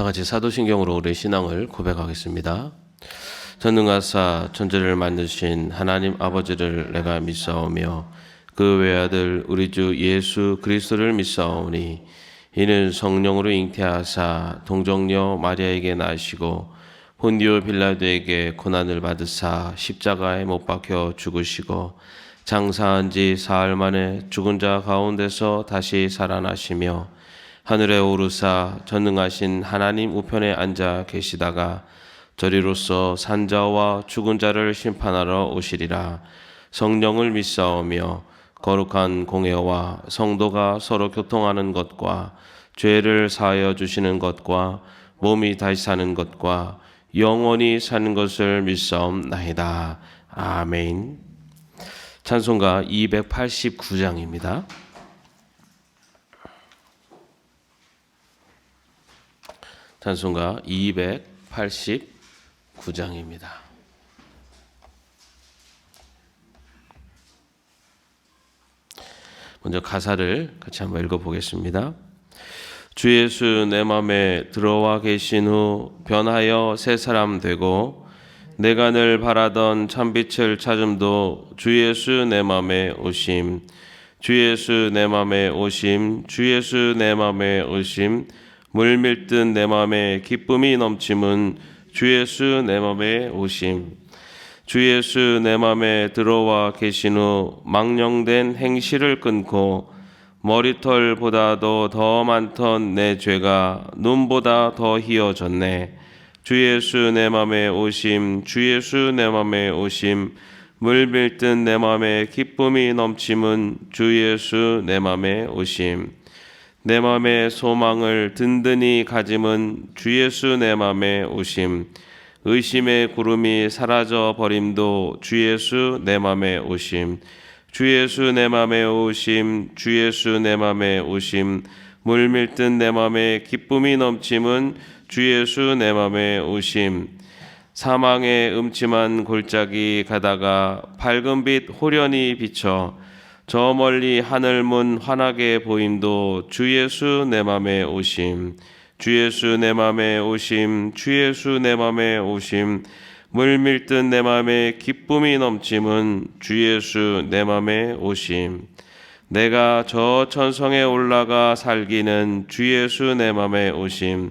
다 같이 사도신경으로 우리의 신앙을 고백하겠습니다. 전능하사 천지를 만드신 하나님 아버지를 내가 믿사오며 그 외아들 우리 주 예수 그리스도를 믿사오니 이는 성령으로 잉태하사 동정녀 마리아에게 나시고 본디오 빌라도에게 고난을 받으사 십자가에 못 박혀 죽으시고 장사한 지 사흘 만에 죽은 자 가운데서 다시 살아나시며 하늘에 오르사 전능하신 하나님 우편에 앉아 계시다가 저리로서 산자와 죽은 자를 심판하러 오시리라. 성령을 믿사오며 거룩한 공회와 성도가 서로 교통하는 것과 죄를 사하여 주시는 것과 몸이 다시 사는 것과 영원히 사는 것을 믿사옵나이다. 아멘. 찬송가 289장입니다. 찬송가 289장입니다. 먼저 가사를 같이 한번 읽어보겠습니다. 주 예수 내 맘에 들어와 계신 후 변하여 새 사람 되고 내가 늘 바라던 참빛을 찾음도 주 예수 내 맘에 오심. 주 예수 내 맘에 오심. 주 예수 내 맘에 오심. 물밀듯 내 맘에 기쁨이 넘침은 주 예수 내 맘에 오심. 주 예수 내 맘에 들어와 계신 후 망령된 행실을 끊고 머리털보다도 더 많던 내 죄가 눈보다 더 희어졌네. 주 예수 내 맘에 오심. 주 예수 내 맘에 오심. 물밀듯 내 맘에 기쁨이 넘침은 주 예수 내 맘에 오심. 내 맘의 소망을 든든히 가짐은 주 예수 내 맘에 오심. 의심의 구름이 사라져 버림도 주 예수 내 맘에 오심. 주 예수 내 맘에 오심. 주 예수 내 맘에 오심. 물밀듯 내 맘에 기쁨이 넘침은 주 예수 내 맘에 오심. 사망의 음침한 골짜기 가다가 밝은 빛 호련히 비쳐 저 멀리 하늘문 환하게 보임도 주 예수 내 맘에 오심. 주 예수 내 맘에 오심. 주 예수 내 맘에 오심. 물밀듯 내 맘에 기쁨이 넘침은 주 예수 내 맘에 오심. 내가 저 천성에 올라가 살기는 주 예수 내 맘에 오심.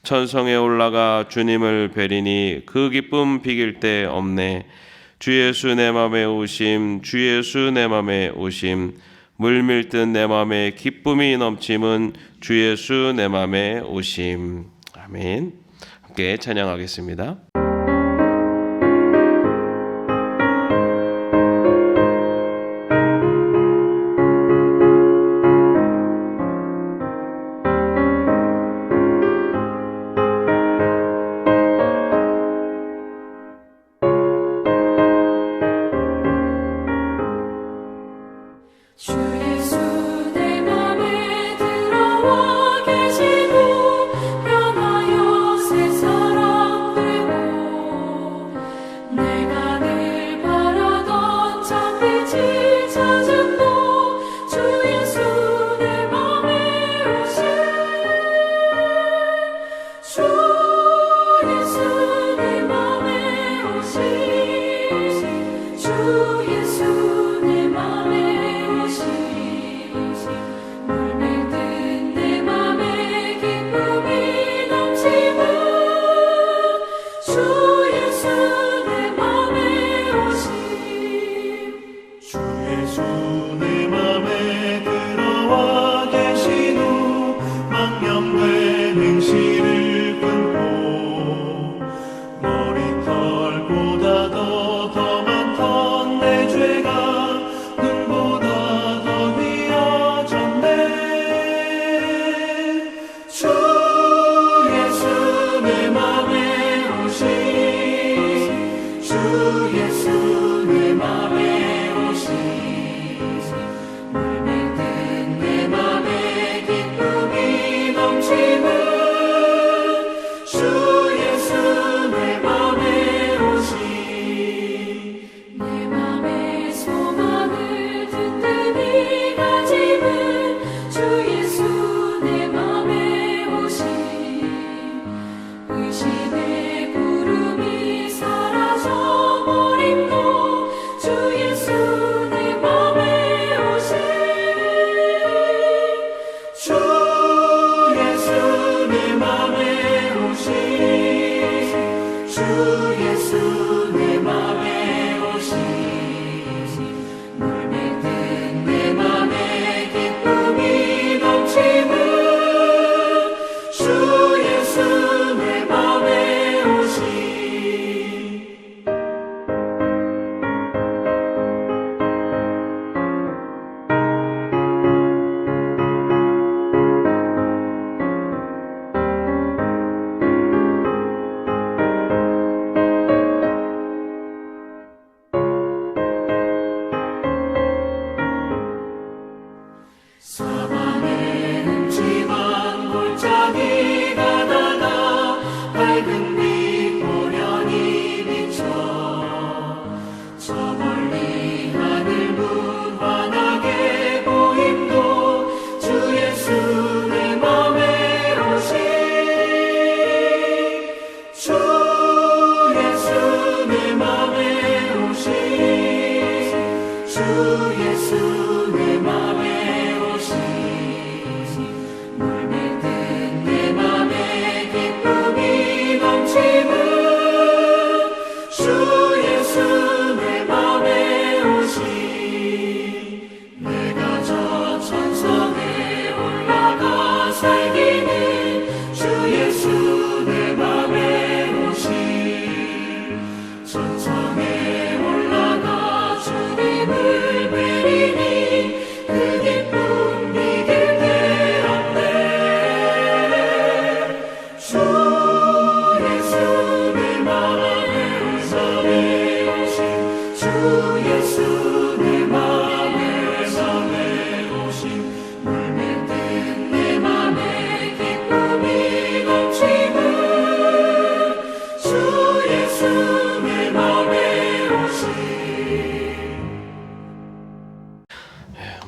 천성에 올라가 주님을 뵈리니 그 기쁨 비길 데 없네. 주 예수 내 맘에 오심. 주 예수 내 맘에 오심. 물밀듯 내 맘에 기쁨이 넘침은 주 예수 내 맘에 오심. 아멘. 함께 찬양하겠습니다. 변하여 새 사람 되고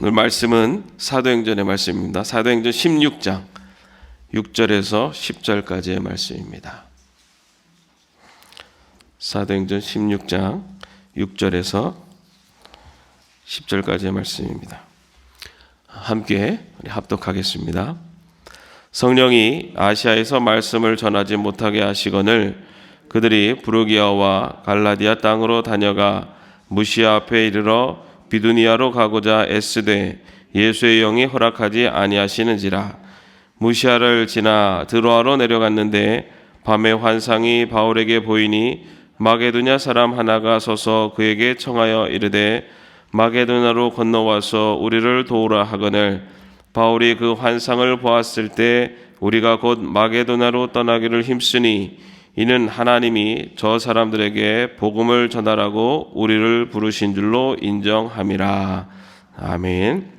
오늘 말씀은 사도행전의 말씀입니다. 사도행전 16장 6절에서 10절까지의 말씀입니다. 사도행전 16장 6절에서 10절까지의 말씀입니다. 함께 합독하겠습니다. 성령이 아시아에서 말씀을 전하지 못하게 하시거늘 그들이 부르기아와 갈라디아 땅으로 다녀가 무시아 앞에 이르러 비두니아로 가고자 애쓰되 예수의 영이 허락하지 아니하시는지라. 무시아를 지나 드로아로 내려갔는데 밤에 환상이 바울에게 보이니 마게도냐 사람 하나가 서서 그에게 청하여 이르되 마게도냐로 건너와서 우리를 도우라 하거늘 바울이 그 환상을 보았을 때 우리가 곧 마게도냐로 떠나기를 힘쓰니 이는 하나님이 저 사람들에게 복음을 전하라고 우리를 부르신 줄로 인정함이라. 아멘.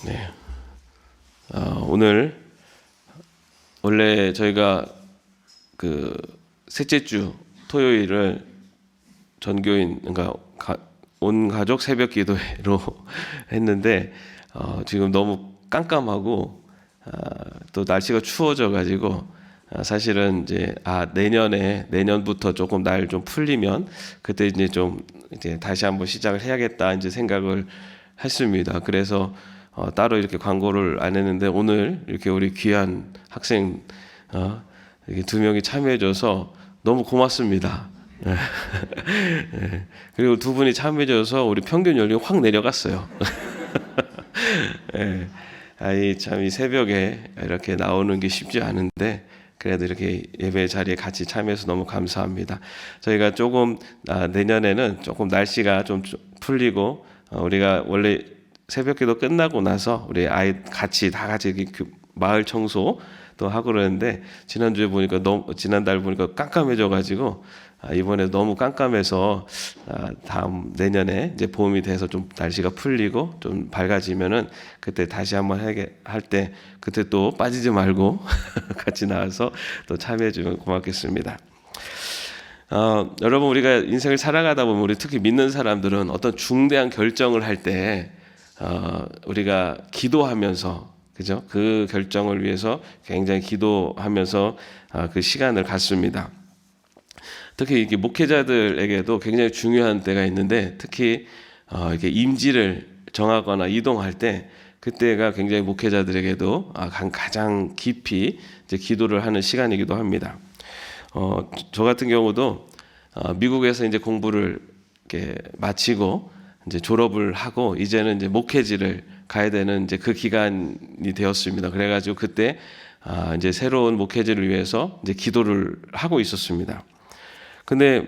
네. 오늘 원래 저희가 그 셋째 주 토요일을 전교인 그러니까 온 가족 새벽 기도회로 했는데 지금 너무 깜깜하고 또 날씨가 추워져 가지고 사실은 이제 내년부터 조금 날 좀 풀리면 그때 이제 다시 한번 시작을 해야겠다 이제 생각을 했습니다. 그래서 따로 이렇게 광고를 안 했는데 오늘 이렇게 우리 귀한 학생 이렇게 두 명이 참여해줘서 너무 고맙습니다. 그리고 두 분이 참여해줘서 우리 평균 연령이 확 내려갔어요. 참 이 새벽에 이렇게 나오는 게 쉽지 않은데 그래도 이렇게 예배 자리에 같이 참여해서 너무 감사합니다. 저희가 조금 내년에는 조금 날씨가 좀 풀리고 우리가 원래 새벽기도 끝나고 나서 우리 아이 다 같이 마을 청소 또 하고 그러는데 지난달 보니까 깜깜해져가지고 이번에 너무 깜깜해서 다음 내년에 이제 봄이 돼서 좀 날씨가 풀리고 좀 밝아지면은 그때 다시 한번 할 때 그때 또 빠지지 말고 같이 나와서 또 참여해주면 고맙겠습니다. 여러분 우리가 인생을 살아가다 보면 우리 특히 믿는 사람들은 어떤 중대한 결정을 할 때 우리가 기도하면서 그죠? 그 결정을 위해서 굉장히 기도하면서 그 시간을 갖습니다. 특히 이렇게 목회자들에게도 굉장히 중요한 때가 있는데 특히 이렇게 임지를 정하거나 이동할 때 그때가 굉장히 목회자들에게도 가장 깊이 이제 기도를 하는 시간이기도 합니다. 저 같은 경우도 미국에서 이제 공부를 이렇게 마치고 이제 졸업을 하고 이제는 이제 목회지를 가야 되는 이제 그 기간이 되었습니다. 그래가지고 그때 이제 새로운 목회지를 위해서 이제 기도를 하고 있었습니다. 근데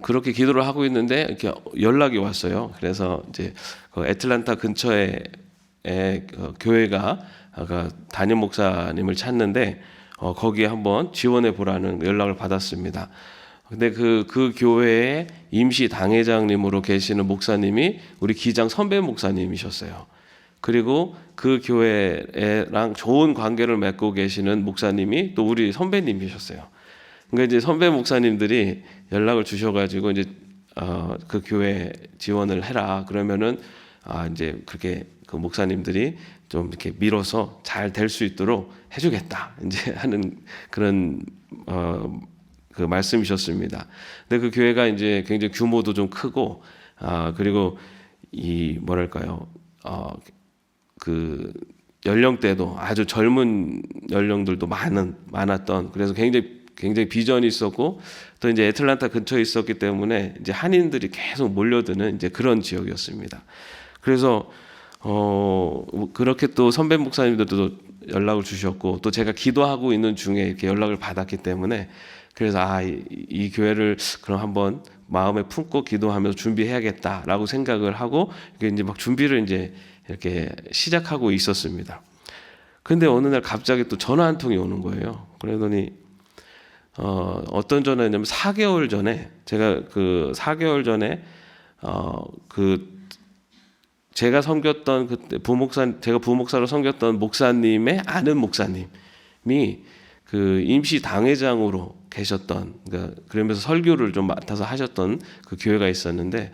그렇게 기도를 하고 있는데 이렇게 연락이 왔어요. 그래서 이제 그 애틀란타 근처에 교회가 담임 목사님을 찾는데 거기에 한번 지원해 보라는 연락을 받았습니다. 근데 그 교회의 임시 당회장님으로 계시는 목사님이 우리 기장 선배 목사님이셨어요. 그리고 그 교회랑 좋은 관계를 맺고 계시는 목사님이 또 우리 선배님이셨어요. 그러니까 이제 선배 목사님들이 연락을 주셔가지고 이제 그 교회 지원을 해라. 그러면은 이제 그렇게 그 목사님들이 좀 이렇게 밀어서 잘 될 수 있도록 해주겠다. 이제 하는 그런 그 말씀이셨습니다. 근데 그 교회가 이제 굉장히 규모도 좀 크고 그리고 그 연령대도 아주 젊은 연령들도 많았던 그래서 굉장히 비전이 있었고 또 이제 애틀란타 근처에 있었기 때문에 이제 한인들이 계속 몰려드는 이제 그런 지역이었습니다. 그래서 그렇게 또 선배 목사님들도 연락을 주셨고 또 제가 기도하고 있는 중에 이렇게 연락을 받았기 때문에 그래서 이 교회를 그럼 한번 마음에 품고 기도하면서 준비해야겠다라고 생각을 하고 이제 막 준비를 이제 이렇게 시작하고 있었습니다. 근데 어느 날 갑자기 또 전화 한 통이 오는 거예요. 그러더니 어떤 전화였냐면 4개월 전에 제가 그 4개월 전에 제가 섬겼던 그때 제가 부목사로 섬겼던 목사님의 아는 목사님이 그 임시 당회장으로 계셨던, 그러니까 그러면서 설교를 좀 맡아서 하셨던 그 교회가 있었는데,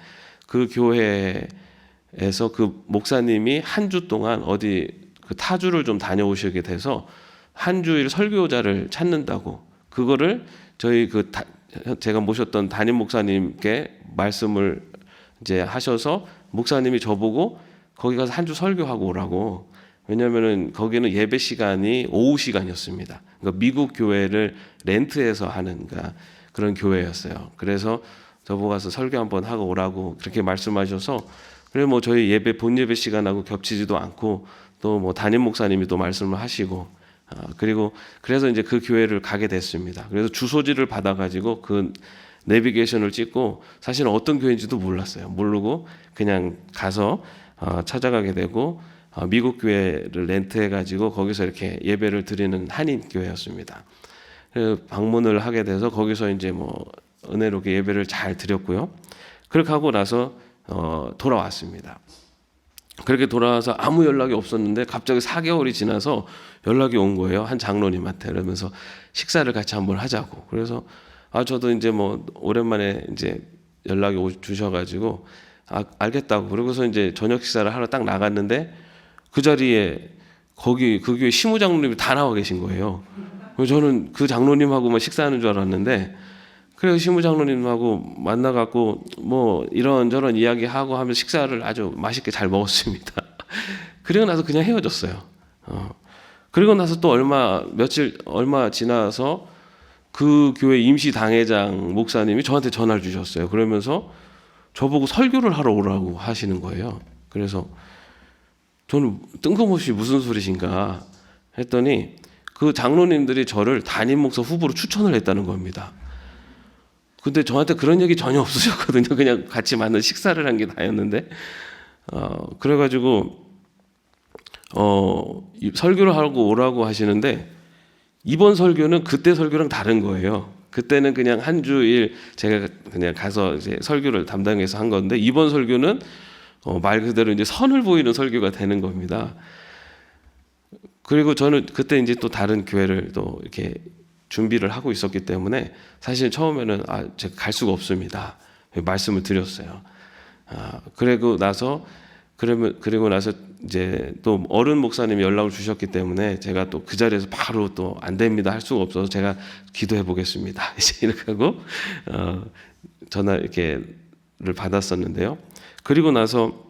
그 교회에서 그 목사님이 한 주 동안 어디 그 타주를 좀 다녀오시게 돼서 한 주일 설교자를 찾는다고, 그거를 저희 제가 모셨던 담임 목사님께 말씀을 이제 하셔서 목사님이 저보고 거기 가서 한 주 설교하고 오라고. 왜냐면은 거기는 예배 시간이 오후 시간이었습니다. 그러니까 미국 교회를 렌트해서 하는 그런 교회였어요. 그래서 저보고 가서 설교 한번 하고 오라고 그렇게 말씀하셔서, 그래 뭐 저희 본 예배 시간하고 겹치지도 않고 또 뭐 담임 목사님이 또 말씀을 하시고, 그리고 그래서 이제 그 교회를 가게 됐습니다. 그래서 주소지를 받아가지고 그 내비게이션을 찍고, 사실은 어떤 교회인지도 몰랐어요. 모르고 그냥 가서 찾아가게 되고, 미국 교회를 렌트해가지고 거기서 이렇게 예배를 드리는 한인 교회였습니다. 방문을 하게 돼서 거기서 이제 뭐 은혜롭게 예배를 잘 드렸고요. 그렇게 하고 나서 돌아왔습니다. 그렇게 돌아와서 아무 연락이 없었는데 갑자기 4개월이 지나서 연락이 온 거예요. 한 장로님한테. 그러면서 식사를 같이 한번 하자고. 그래서 저도 이제 뭐 오랜만에 이제 연락이 주셔가지고 알겠다고. 그러고서 이제 저녁 식사를 하러 딱 나갔는데 그 자리에 거기 그 교회 시무장로님이 다 나와 계신 거예요. 그래서 저는 그 장로님하고만 식사하는 줄 알았는데, 그래서 시무장로님하고 만나갖고 뭐 이런저런 이야기하고 하면서 식사를 아주 맛있게 잘 먹었습니다. 그리고 나서 그냥 헤어졌어요. 그리고 나서 또 얼마 지나서 그 교회 임시 당회장 목사님이 저한테 전화를 주셨어요. 그러면서 저보고 설교를 하러 오라고 하시는 거예요. 그래서 저는 뜬금없이 무슨 소리신가 했더니 그 장로님들이 저를 담임 목사 후보로 추천을 했다는 겁니다. 근데 저한테 그런 얘기 전혀 없으셨거든요. 그냥 같이 만난 식사를 한 게 다였는데, 그래가지고 설교를 하고 오라고 하시는데, 이번 설교는 그때 설교랑 다른 거예요. 그때는 그냥 한 주일 제가 그냥 가서 이제 설교를 담당해서 한 건데, 이번 설교는 말 그대로 이제 선을 보이는 설교가 되는 겁니다. 그리고 저는 그때 이제 또 다른 교회를 또 이렇게 준비를 하고 있었기 때문에 사실 처음에는 제가 갈 수가 없습니다. 말씀을 드렸어요. 그리고 나서 이제 또 어른 목사님이 연락을 주셨기 때문에 제가 또 그 자리에서 바로 또 안 됩니다 할 수가 없어서 제가 기도해 보겠습니다. 이제 이렇게 하고 전화 이렇게를 받았었는데요. 그리고 나서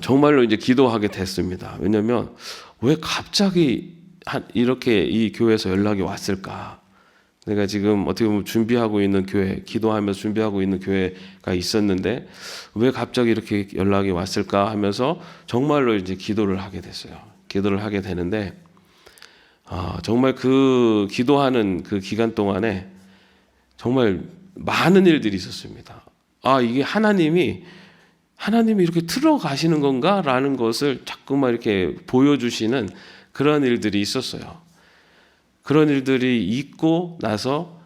정말로 이제 기도하게 됐습니다. 왜냐하면 왜 갑자기 이렇게 이 교회에서 연락이 왔을까? 내가 지금 어떻게 보면 준비하고 있는 교회, 기도하면서 준비하고 있는 교회가 있었는데 왜 갑자기 이렇게 연락이 왔을까 하면서 정말로 이제 기도를 하게 됐어요. 기도를 하게 되는데 정말 그 기도하는 그 기간 동안에 정말 많은 일들이 있었습니다. 이게 하나님이 이렇게 틀어가시는 건가라는 것을 자꾸만 이렇게 보여주시는 그런 일들이 있었어요. 그런 일들이 있고 나서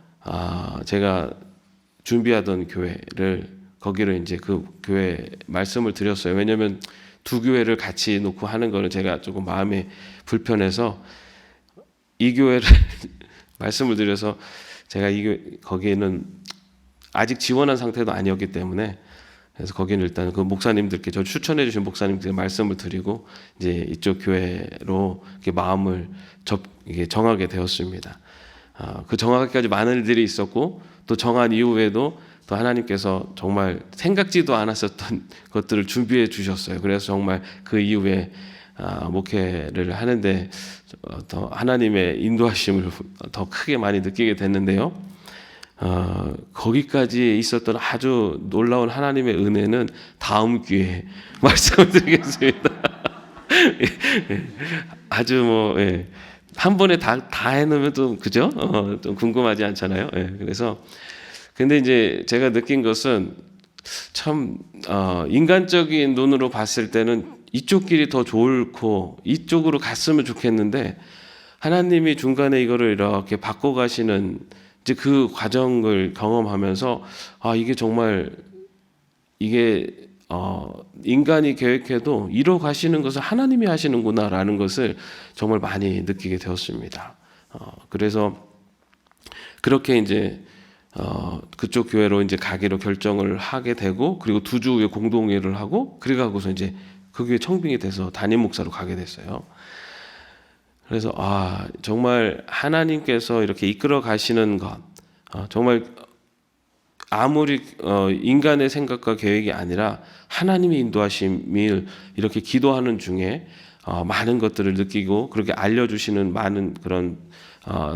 제가 준비하던 거기를 이제 그 교회 말씀을 드렸어요. 왜냐하면 두 교회를 같이 놓고 하는 거는 제가 조금 마음이 불편해서 이 교회를 말씀을 드려서 제가 거기에는 아직 지원한 상태도 아니었기 때문에, 그래서 거기는 일단 그 목사님들께 저 추천해 주신 목사님들께 말씀을 드리고 이제 이쪽 교회로 이렇게 마음을 이게 정하게 되었습니다. 그 정하기까지 많은 일들이 있었고, 또 정한 이후에도 또 하나님께서 정말 생각지도 않았었던 것들을 준비해 주셨어요. 그래서 정말 그 이후에 목회를 하는데 더 하나님의 인도하심을 더 크게 많이 느끼게 됐는데요. 거기까지 있었던 아주 놀라운 하나님의 은혜는 다음 기회에 말씀을 드리겠습니다. 아주 한 번에 다 해놓으면 좀 그죠? 좀 궁금하지 않잖아요. 그래서 근데 이제 제가 느낀 것은 참 인간적인 눈으로 봤을 때는 이쪽 길이 더 좋고 이쪽으로 갔으면 좋겠는데, 하나님이 중간에 이거를 이렇게 바꿔가시는 이제 그 과정을 경험하면서 이게 정말 인간이 계획해도 이뤄 가시는 것을 하나님이 하시는구나라는 것을 정말 많이 느끼게 되었습니다. 그래서 그렇게 이제 그쪽 교회로 이제 가기로 결정을 하게 되고, 그리고 2주 후에 공동회를 하고, 그래가고서 이제 그 교회 청빙이 돼서 담임 목사로 가게 됐어요. 그래서 정말 하나님께서 이렇게 이끌어 가시는 것, 정말 아무리 인간의 생각과 계획이 아니라 하나님의 인도하심을 이렇게 기도하는 중에 많은 것들을 느끼고, 그렇게 알려주시는 많은 그런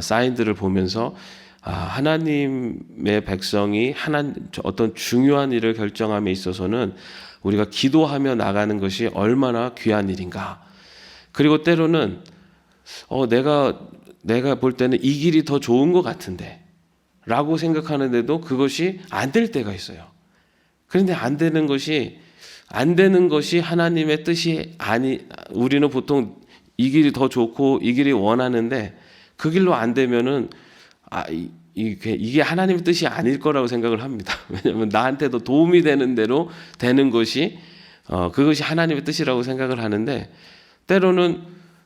사인들을 보면서 하나님의 백성이 어떤 중요한 일을 결정함에 있어서는 우리가 기도하며 나가는 것이 얼마나 귀한 일인가. 그리고 때로는 내가 볼 때는 이 길이 더 좋은 것 같은데 라고 생각하는데도 그것이 안 될 때가 있어요. 그런데 안 되는 것이 하나님의 뜻이 우리는 보통 이 길이 더 좋고 이 길이 원하는데, 그 길로 안 되면은 이게 하나님의 뜻이 아닐 거라고 생각을 합니다. 왜냐하면 나한테도 도움이 되는 대로 되는 것이 그것이 하나님의 뜻이라고 생각을 하는데, 때로는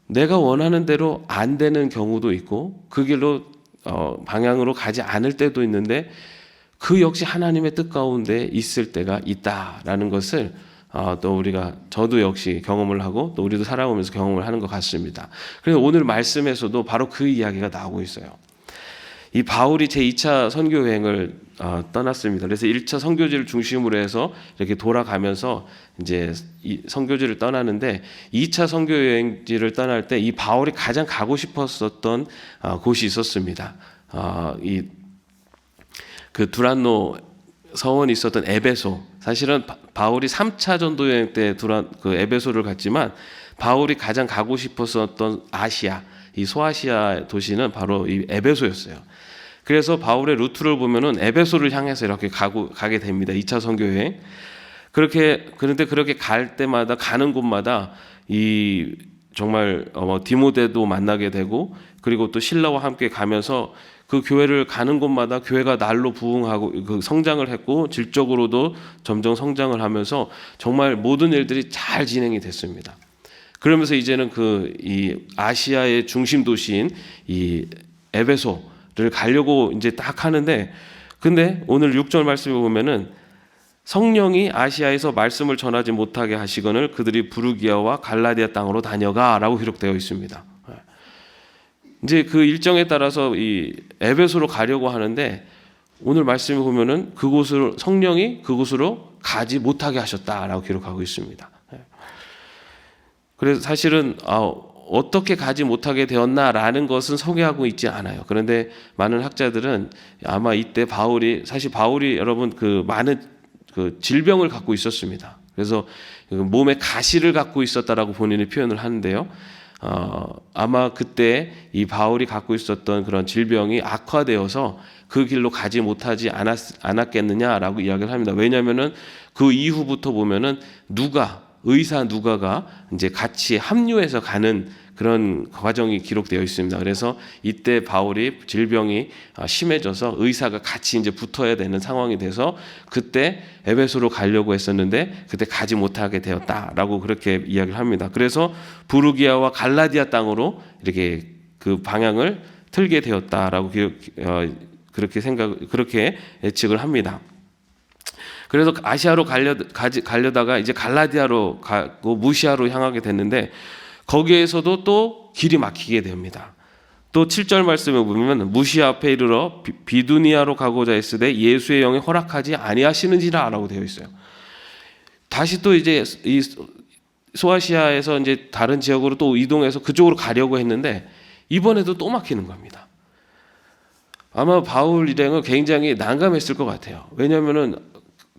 내가 원하는 대로 안 되는 경우도 있고 그 길로 방향으로 가지 않을 때도 있는데, 그 역시 하나님의 뜻 가운데 있을 때가 있다라는 것을 또 저도 역시 경험을 하고, 또 우리도 살아오면서 경험을 하는 것 같습니다. 그래서 오늘 말씀에서도 바로 그 이야기가 나오고 있어요. 이 바울이 제2차 선교 여행을 떠났습니다. 그래서 1차 선교지를 중심으로 해서 이렇게 돌아가면서 이제 이 선교지를 떠나는데, 2차 선교 여행지를 떠날 때 이 바울이 가장 가고 싶었었던 곳이 있었습니다. 그 두란노 서원이 있었던 에베소. 사실은 바울이 3차 전도 여행 때 그 에베소를 갔지만, 바울이 가장 가고 싶었었던 아시아, 이 소아시아 도시는 바로 이 에베소였어요. 그래서 바울의 루트를 보면은 에베소를 향해서 이렇게 가게 됩니다. 2차 선교 여행. 그런데 그렇게 갈 때마다, 가는 곳마다 정말 디모데도 만나게 되고, 그리고 또 신라와 함께 가면서 그 교회를 가는 곳마다 교회가 날로 부흥하고 그 성장을 했고, 질적으로도 점점 성장을 하면서 정말 모든 일들이 잘 진행이 됐습니다. 그러면서 이제는 이 아시아의 중심 도시인 이 에베소를 가려고 이제 딱 하는데, 근데 오늘 6절 말씀에 보면은 성령이 아시아에서 말씀을 전하지 못하게 하시거늘 그들이 부르기아와 갈라디아 땅으로 다녀가라고 기록되어 있습니다. 이제 그 일정에 따라서 이 에베소로 가려고 하는데, 오늘 말씀에 보면은 성령이 그곳으로 가지 못하게 하셨다라고 기록하고 있습니다. 그래서 사실은 어떻게 가지 못하게 되었나라는 것은 소개하고 있지 않아요. 그런데 많은 학자들은 아마 이때 사실 바울이 여러분 많은 질병을 갖고 있었습니다. 그래서 몸에 가시를 갖고 있었다라고 본인이 표현을 하는데요. 아마 그때 이 바울이 갖고 있었던 그런 질병이 악화되어서 그 길로 가지 못하지 않았겠느냐라고 이야기를 합니다. 왜냐하면은 그 이후부터 보면은 의사 누가가 이제 같이 합류해서 가는 그런 과정이 기록되어 있습니다. 그래서 이때 바울이 질병이 심해져서 의사가 같이 이제 붙어야 되는 상황이 돼서 그때 에베소로 가려고 했었는데 그때 가지 못하게 되었다라고 그렇게 이야기를 합니다. 그래서 부르기아와 갈라디아 땅으로 이렇게 그 방향을 틀게 되었다라고 그렇게 예측을 합니다. 그래서 아시아로 가려다가 이제 갈라디아로 가고 무시아로 향하게 됐는데, 거기에서도 또 길이 막히게 됩니다. 또 7절 말씀에 보면 무시아 앞에 이르러 비두니아로 가고자 했으되 예수의 영이 허락하지 아니하시는지라라고 되어 있어요. 다시 또 이제 이 소아시아에서 이제 다른 지역으로 또 이동해서 그쪽으로 가려고 했는데, 이번에도 또 막히는 겁니다. 아마 바울 일행은 굉장히 난감했을 것 같아요. 왜냐하면은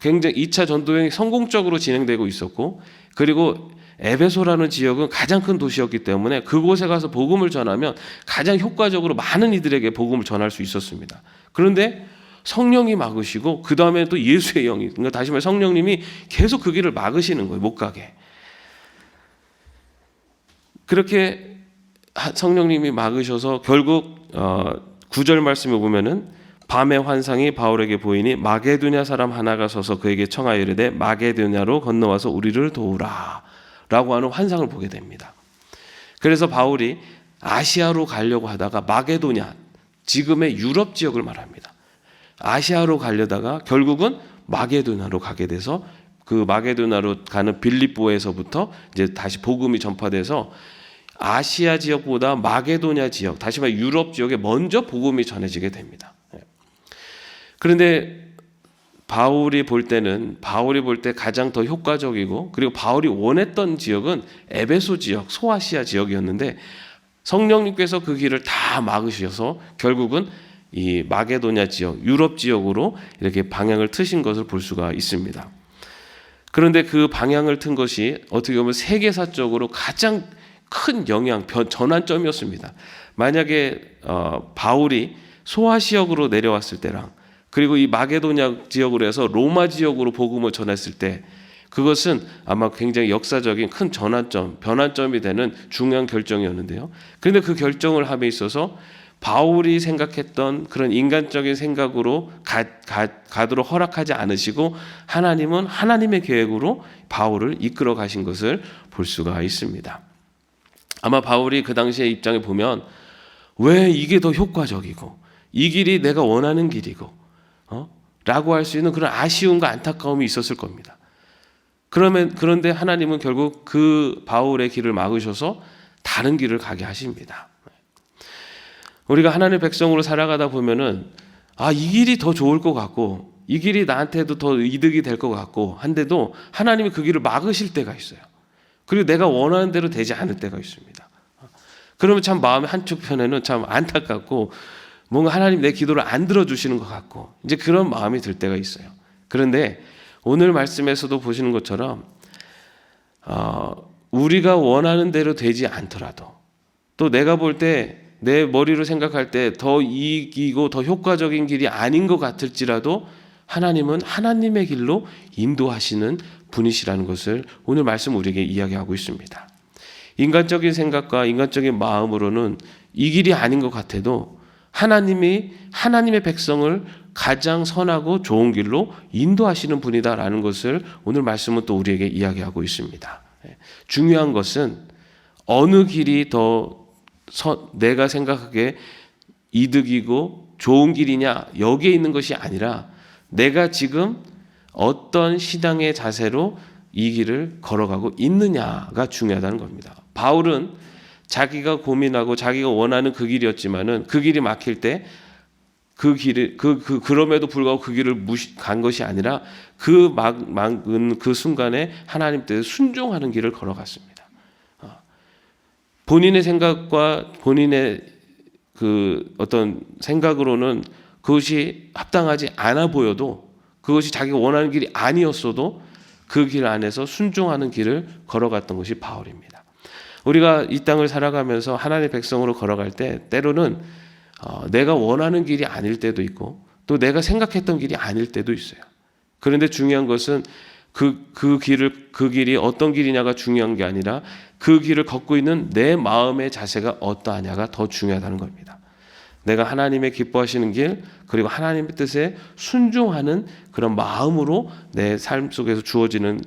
굉장히 2차 전도여행이 성공적으로 진행되고 있었고, 그리고 에베소라는 지역은 가장 큰 도시였기 때문에 그곳에 가서 복음을 전하면 가장 효과적으로 많은 이들에게 복음을 전할 수 있었습니다. 그런데 성령이 막으시고, 그 다음에 또 예수의 영이, 그러니까 다시 말해 성령님이 계속 그 길을 막으시는 거예요. 못 가게. 그렇게 성령님이 막으셔서 결국 9절 말씀에 보면은 밤의 환상이 바울에게 보이니 마게도냐 사람 하나가 서서 그에게 청하여 이르되 마게도냐로 건너와서 우리를 도우라 라고 하는 환상을 보게 됩니다. 그래서 바울이 아시아로 가려고 하다가 마게도냐, 지금의 유럽 지역을 말합니다. 아시아로 가려다가 결국은 마게도나로 가게 돼서 그 마게도나로 가는 빌립보에서부터 이제 다시 복음이 전파돼서 아시아 지역보다 마게도냐 지역, 다시 말해 유럽 지역에 먼저 복음이 전해지게 됩니다. 그런데 바울이 볼 때 가장 더 효과적이고 그리고 바울이 원했던 지역은 에베소 지역, 소아시아 지역이었는데 성령님께서 그 길을 다 막으셔서 결국은 이 마게도냐 지역, 유럽 지역으로 이렇게 방향을 트신 것을 볼 수가 있습니다. 그런데 그 방향을 튼 것이 어떻게 보면 세계사적으로 가장 큰 영향, 전환점이었습니다. 만약에 바울이 소아시역으로 내려왔을 때랑 그리고 이 마게도냐 지역으로 해서 로마 지역으로 복음을 전했을 때 그것은 아마 굉장히 역사적인 큰 전환점, 변환점이 되는 중요한 결정이었는데요. 그런데 그 결정을 함에 있어서 바울이 생각했던 그런 인간적인 생각으로 가도록 허락하지 않으시고 하나님은 하나님의 계획으로 바울을 이끌어 가신 것을 볼 수가 있습니다. 아마 바울이 그 당시의 입장에 보면 왜 이게 더 효과적이고 이 길이 내가 원하는 길이고 라고 할 수 있는 그런 아쉬움과 안타까움이 있었을 겁니다. 그런데 하나님은 결국 그 바울의 길을 막으셔서 다른 길을 가게 하십니다. 우리가 하나님의 백성으로 살아가다 보면은 이 길이 더 좋을 것 같고 이 길이 나한테도 더 이득이 될 것 같고 한데도 하나님이 그 길을 막으실 때가 있어요. 그리고 내가 원하는 대로 되지 않을 때가 있습니다. 그러면 참 마음의 한쪽 편에는 참 안타깝고 뭔가 하나님 내 기도를 안 들어주시는 것 같고 이제 그런 마음이 들 때가 있어요. 그런데 오늘 말씀에서도 보시는 것처럼 우리가 원하는 대로 되지 않더라도 또 내가 볼 때 내 머리로 생각할 때 더 이익이고 더 효과적인 길이 아닌 것 같을지라도 하나님은 하나님의 길로 인도하시는 분이시라는 것을 오늘 말씀 우리에게 이야기하고 있습니다. 인간적인 생각과 인간적인 마음으로는 이 길이 아닌 것 같아도 하나님이 하나님의 백성을 가장 선하고 좋은 길로 인도하시는 분이다라는 것을 오늘 말씀은 또 우리에게 이야기하고 있습니다. 중요한 것은 어느 길이 더 내가 생각하기에 이득이고 좋은 길이냐 여기에 있는 것이 아니라 내가 지금 어떤 신앙의 자세로 이 길을 걸어가고 있느냐가 중요하다는 겁니다. 바울은 자기가 고민하고 자기가 원하는 그 길이었지만은 그 길이 막힐 때 그럼에도 불구하고 그 길을 간 것이 아니라 막은 그 순간에 하나님 뜻에 순종하는 길을 걸어갔습니다. 본인의 생각과 본인의 그 어떤 생각으로는 그것이 합당하지 않아 보여도 그것이 자기가 원하는 길이 아니었어도 그 길 안에서 순종하는 길을 걸어갔던 것이 바울입니다. 우리가 이 땅을 살아가면서 하나님의 백성으로 걸어갈 때 때로는 내가 원하는 길이 아닐 때도 있고 또 내가 생각했던 길이 아닐 때도 있어요. 그런데 중요한 것은 그 길이 어떤 길이냐가 중요한 게 아니라 그 길을 걷고 있는 내 마음의 자세가 어떠하냐가 더 중요하다는 겁니다. 내가 하나님의 기뻐하시는 길 그리고 하나님의 뜻에 순종하는 그런 마음으로 내 삶 속에서 주어지는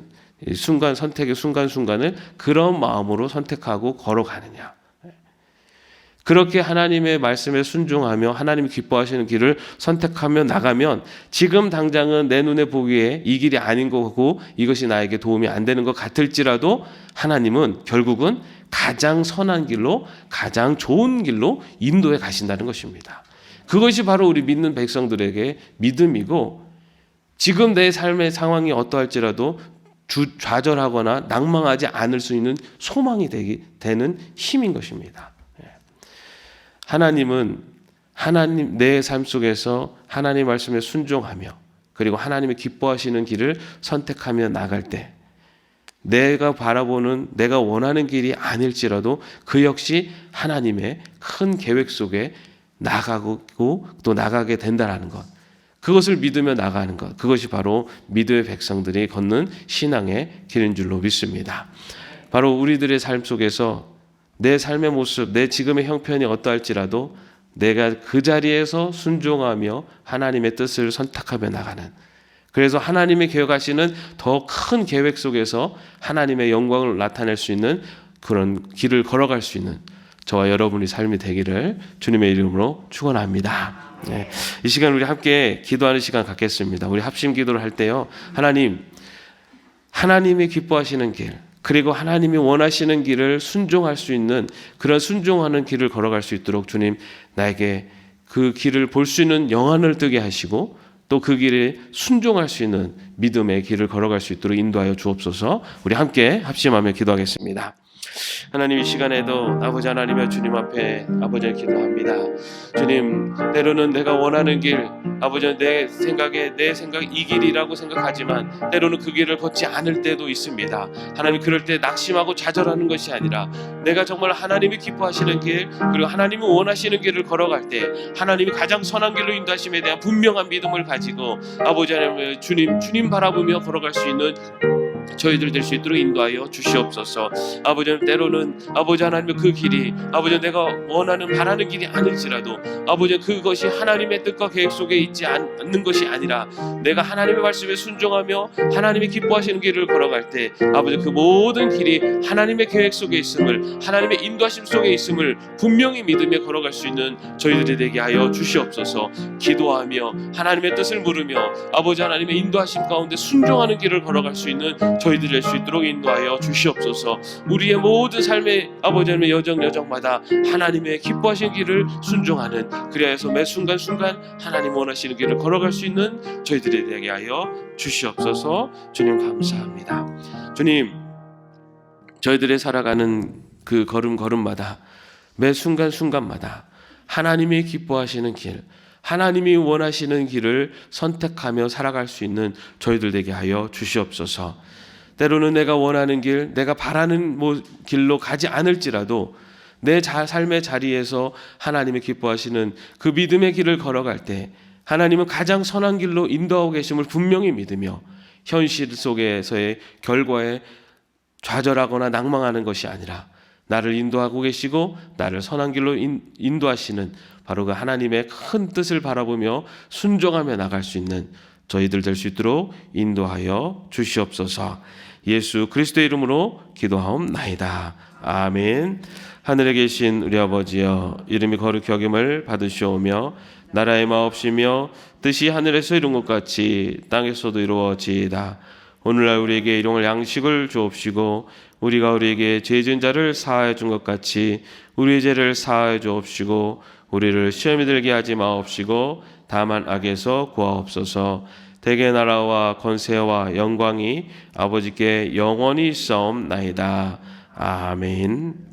선택의 순간순간을 그런 마음으로 선택하고 걸어가느냐. 그렇게 하나님의 말씀에 순종하며 하나님이 기뻐하시는 길을 선택하며 나가면 지금 당장은 내 눈에 보기에 이 길이 아닌 거고 이것이 나에게 도움이 안 되는 것 같을지라도 하나님은 결국은 가장 선한 길로 가장 좋은 길로 인도해 가신다는 것입니다. 그것이 바로 우리 믿는 백성들에게 믿음이고 지금 내 삶의 상황이 어떠할지라도 좌절하거나 낭망하지 않을 수 있는 소망이 되는 힘인 것입니다. 하나님은 내 삶 속에서 하나님 말씀에 순종하며 그리고 하나님이 기뻐하시는 길을 선택하며 나갈 때 내가 바라보는 내가 원하는 길이 아닐지라도 그 역시 하나님의 큰 계획 속에 나가고 또 나가게 된다라는 것, 그것을 믿으며 나가는 것, 그것이 바로 믿음의 백성들이 걷는 신앙의 길인 줄로 믿습니다. 바로 우리들의 삶 속에서 내 삶의 모습, 내 지금의 형편이 어떠할지라도 내가 그 자리에서 순종하며 하나님의 뜻을 선택하며 나가는, 그래서 하나님의 계획하시는 더 큰 계획 속에서 하나님의 영광을 나타낼 수 있는 그런 길을 걸어갈 수 있는 저와 여러분의 삶이 되기를 주님의 이름으로 축원합니다. 네. 이 시간 우리 함께 기도하는 시간 갖겠습니다. 우리 합심 기도를 할 때요, 하나님이 기뻐하시는 길, 그리고 하나님이 원하시는 길을 순종할 수 있는 그런 순종하는 길을 걸어갈 수 있도록 주님 나에게 그 길을 볼 수 있는 영안을 뜨게 하시고 또 그 길에 순종할 수 있는 믿음의 길을 걸어갈 수 있도록 인도하여 주옵소서. 우리 함께 합심하며 기도하겠습니다. 하나님, 이 시간에도 아버지 하나님의 주님 앞에 아버지 기도합니다. 주님, 때로는 내가 원하는 길, 아버지 내 생각 이 길이라고 생각하지만 때로는 그 길을 걷지 않을 때도 있습니다. 하나님, 그럴 때 낙심하고 좌절하는 것이 아니라 내가 정말 하나님이 기뻐하시는 길, 그리고 하나님이 원하시는 길을 걸어갈 때 하나님이 가장 선한 길로 인도하심에 대한 분명한 믿음을 가지고 아버지 하나님의 주님 바라보며 걸어갈 수 있는 저희들 될 수 있도록 인도하여 주시옵소서. 아버지, 때로는 아버지 하나님의 그 길이 아버지 내가 원하는 바라는 길이 아닐지라도 아버지 그것이 하나님의 뜻과 계획 속에 있지 않는 것이 아니라 내가 하나님의 말씀에 순종하며 하나님이 기뻐하시는 길을 걸어갈 때 아버지 그 모든 길이 하나님의 계획 속에 있음을, 하나님의 인도하심 속에 있음을 분명히 믿으며 걸어갈 수 있는 저희들이 되게 하여 주시옵소서. 기도하며 하나님의 뜻을 물으며 아버지 하나님의 인도하심 가운데 순종하는 길을 걸어갈 수 있는 저희들이 될 수 있도록 인도하여 주시옵소서. 우리의 모든 삶의 아버지 하나님의 여정마다 하나님의 기뻐하시는 길을 순종하는, 그래서 매 순간순간 하나님 원하시는 길을 걸어갈 수 있는 저희들이 되게 하여 주시옵소서. 주님 감사합니다. 주님, 저희들의 살아가는 그 걸음마다 매 순간순간마다 하나님이 기뻐하시는 길, 하나님이 원하시는 길을 선택하며 살아갈 수 있는 저희들 되게 하여 주시옵소서. 때로는 내가 원하는 길, 내가 바라는 길로 가지 않을지라도 내 삶의 자리에서 하나님이 기뻐하시는 그 믿음의 길을 걸어갈 때 하나님은 가장 선한 길로 인도하고 계심을 분명히 믿으며 현실 속에서의 결과에 좌절하거나 낭망하는 것이 아니라 나를 인도하고 계시고 나를 선한 길로 인도하시는 바로 그 하나님의 큰 뜻을 바라보며 순종하며 나갈 수 있는 저희들 될 수 있도록 인도하여 주시옵소서. 예수 그리스도의 이름으로 기도하옵나이다. 아멘. 하늘에 계신 우리 아버지여, 이름이 거룩히 여김을 받으시오며 나라의 마옵시며 뜻이 하늘에서 이룬 것 같이 땅에서도 이루어지이다. 오늘날 우리에게 일용할 양식을 주옵시고 우리가 우리에게 죄 지은 자를 사하여 준 것 같이 우리의 죄를 사하여 주옵시고 우리를 시험에 들게 하지 마옵시고 다만 악에서 구하옵소서. 대개 나라와 권세와 영광이 아버지께 영원히 있사옵나이다. 아멘.